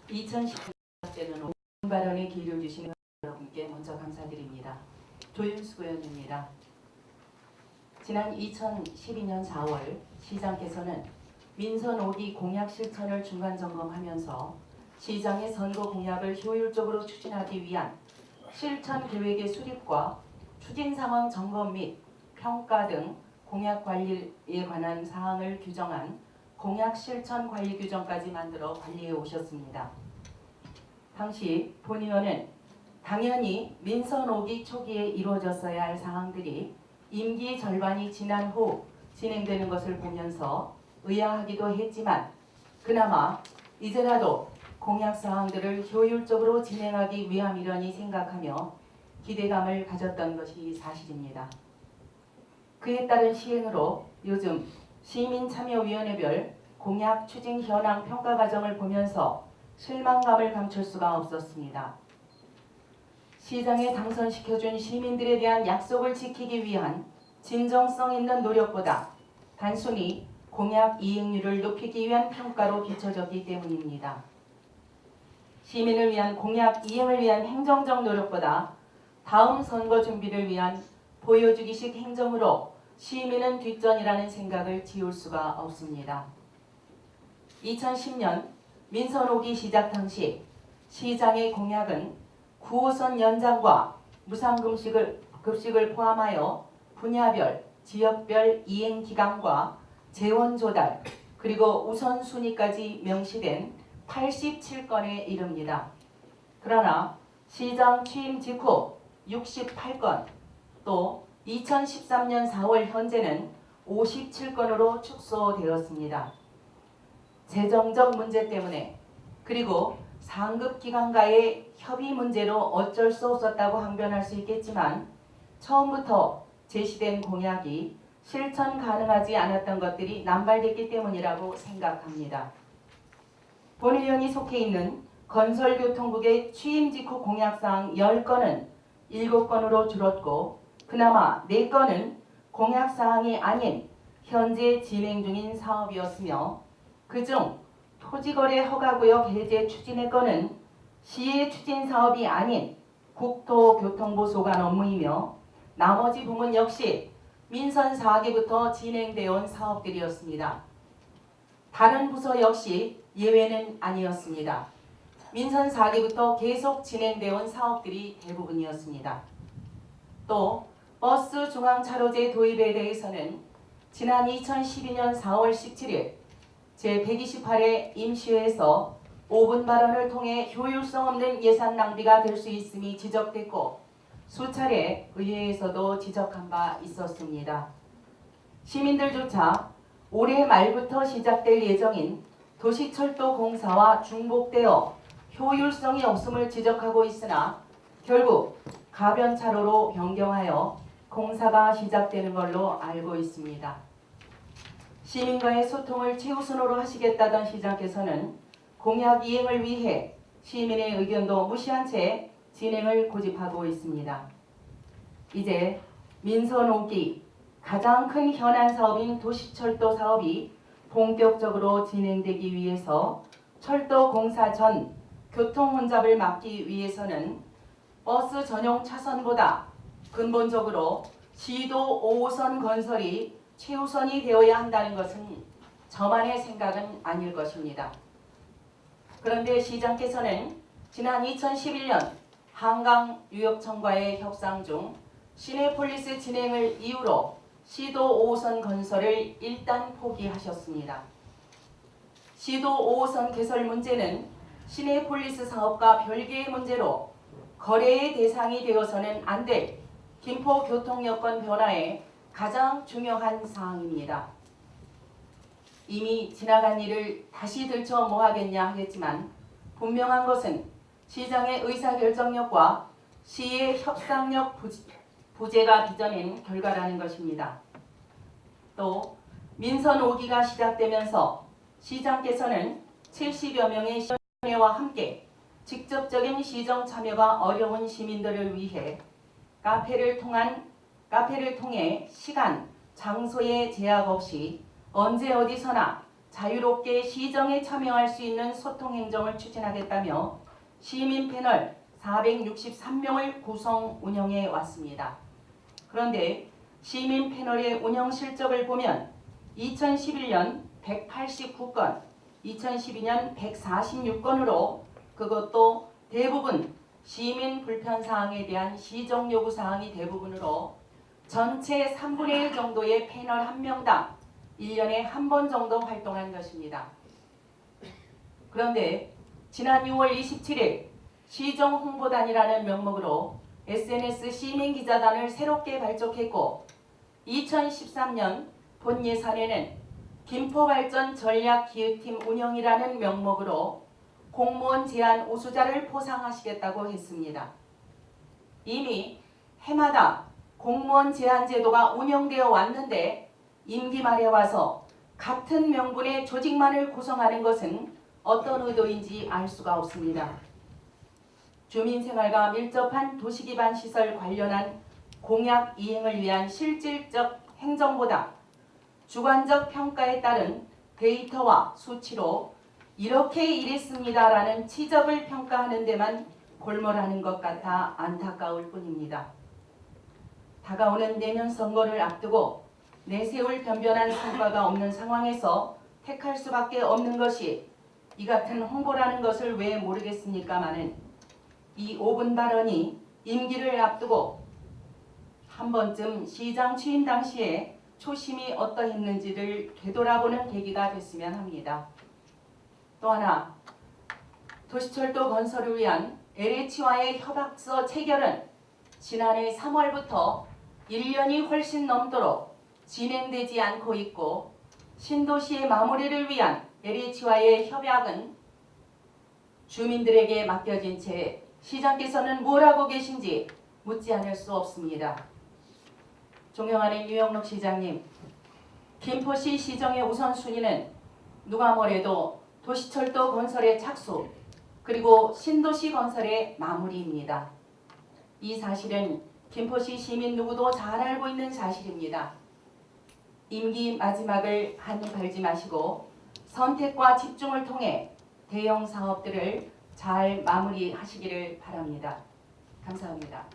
2010년에는 발언에 기를 주신 여러분께 먼저 감사드립니다. 조윤수 의원입니다. 지난 2012년 4월 시장께서는 민선 5기 공약 실천을 중간 점검하면서 시장의 선거 공약을 효율적으로 추진하기 위한 실천 계획의 수립과 추진 상황 점검 및 평가 등 공약 관리에 관한 사항을 규정한 공약 실천 관리 규정까지 만들어 관리해 오셨습니다. 당시 본 의원은 당연히 민선 5기 초기에 이루어졌어야 할 사항들이 임기 절반이 지난 후 진행되는 것을 보면서 의아하기도 했지만 그나마 이제라도 공약 사항들을 효율적으로 진행하기 위함이려니 생각하며 기대감을 가졌던 것이 사실입니다. 그에 따른 시행으로 요즘 시민참여위원회별 공약 추진 현황 평가 과정을 보면서 실망감을 감출 수가 없었습니다. 시장에 당선시켜준 시민들에 대한 약속을 지키기 위한 진정성 있는 노력보다 단순히 공약 이행률을 높이기 위한 평가로 비춰졌기 때문입니다. 시민을 위한 공약 이행을 위한 행정적 노력보다 다음 선거 준비를 위한 보여주기식 행정으로 시민은 뒷전이라는 생각을 지울 수가 없습니다. 2010년 민선 5기 시작 당시 시장의 공약은 9호선 연장과 무상급식을 포함하여 분야별, 지역별 이행기간과 재원 조달, 그리고 우선순위까지 명시된 87건에 이릅니다. 그러나 시장 취임 직후 68건, 또 2013년 4월 현재는 57건으로 축소되었습니다. 재정적 문제 때문에 그리고 상급 기관과의 협의 문제로 어쩔 수 없었다고 항변할 수 있겠지만 처음부터 제시된 공약이 실천 가능하지 않았던 것들이 남발됐기 때문이라고 생각합니다. 본 의원이 속해 있는 건설교통국의 취임 직후 공약사항 10건은 7건으로 줄었고 그나마 4건은 공약사항이 아닌 현재 진행 중인 사업이었으며 그중 토지거래 허가구역 해제 추진의 건은 시의 추진 사업이 아닌 국토교통부 소관 업무이며 나머지 부문 역시 민선 4기부터 진행되어 온 사업들이었습니다. 다른 부서 역시 예외는 아니었습니다. 민선 4기부터 계속 진행되어 온 사업들이 대부분이었습니다. 또 버스 중앙차로제 도입에 대해서는 지난 2012년 4월 17일 제128회 임시회에서 5분 발언을 통해 효율성 없는 예산 낭비가 될 수 있음이 지적됐고 수차례 의회에서도 지적한 바 있었습니다. 시민들조차 올해 말부터 시작될 예정인 도시철도 공사와 중복되어 효율성이 없음을 지적하고 있으나 결국 가변차로로 변경하여 공사가 시작되는 걸로 알고 있습니다. 시민과의 소통을 최우선으로 하시겠다던 시장께서는 공약 이행을 위해 시민의 의견도 무시한 채 진행을 고집하고 있습니다. 이제 민선 5기 가장 큰 현안 사업인 도시철도 사업이 본격적으로 진행되기 위해서 철도 공사 전 교통 혼잡을 막기 위해서는 버스 전용 차선보다 근본적으로 시도 5호선 건설이 최우선이 되어야 한다는 것은 저만의 생각은 아닐 것입니다. 그런데 시장께서는 지난 2011년 한강유역청과의 협상 중 시내폴리스 진행을 이유로 시도 5호선 건설을 일단 포기하셨습니다. 시도 5호선 개설 문제는 시내폴리스 사업과 별개의 문제로 거래의 대상이 되어서는 안 될 김포 교통여건 변화에 가장 중요한 사항입니다. 이미 지나간 일을 다시 들춰 뭐 하겠냐 하겠지만 분명한 것은 시장의 의사결정력과 시의 협상력 부재가 빚어낸 결과라는 것입니다. 또 민선 5기가 시작되면서 시장께서는 70여 명의 시의회와 함께 직접적인 시정 참여가 어려운 시민들을 위해 카페를 통해 시간, 장소의 제약 없이 언제 어디서나 자유롭게 시정에 참여할 수 있는 소통행정을 추진하겠다며 시민 패널 463명을 구성 운영해 왔습니다. 그런데 시민 패널의 운영 실적을 보면 2011년 189건, 2012년 146건으로 그것도 대부분 시민 불편사항에 대한 시정 요구사항이 대부분으로 전체 3분의 1 정도의 패널 1명당 1년에 한 번 정도 활동한 것입니다. 그런데 지난 6월 27일 시정홍보단이라는 명목으로 SNS 시민기자단을 새롭게 발족했고 2013년 본 예산에는 김포발전 전략기획팀 운영이라는 명목으로 공무원 제안 우수자를 포상하시겠다고 했습니다. 이미 해마다 공무원 제안 제도가 운영되어 왔는데 임기 말에 와서 같은 명분의 조직만을 구성하는 것은 어떤 의도인지 알 수가 없습니다. 주민생활과 밀접한 도시기반 시설 관련한 공약 이행을 위한 실질적 행정보다 주관적 평가에 따른 데이터와 수치로 이렇게 일했습니다라는 치적을 평가하는 데만 골몰하는 것 같아 안타까울 뿐입니다. 다가오는 내년 선거를 앞두고 내세울 변변한 성과가 없는 상황에서 택할 수밖에 없는 것이 이 같은 홍보라는 것을 왜 모르겠습니까마는 이 5분 발언이 임기를 앞두고 한 번쯤 시장 취임 당시에 초심이 어떠했는지를 되돌아보는 계기가 됐으면 합니다. 또 하나, 도시철도 건설을 위한 LH와의 협약서 체결은 지난해 3월부터 1년이 훨씬 넘도록 진행되지 않고 있고 신도시의 마무리를 위한 LH와의 협약은 주민들에게 맡겨진 채 시장께서는 뭘 하고 계신지 묻지 않을 수 없습니다. 존경하는 유영록 시장님, 김포시 시정의 우선순위는 누가 뭐래도 도시철도 건설의 착수 그리고 신도시 건설의 마무리입니다. 이 사실은 김포시 시민 누구도 잘 알고 있는 사실입니다. 임기 마지막을 한이 갈지 마시고 선택과 집중을 통해 대형 사업들을 잘 마무리하시기를 바랍니다. 감사합니다.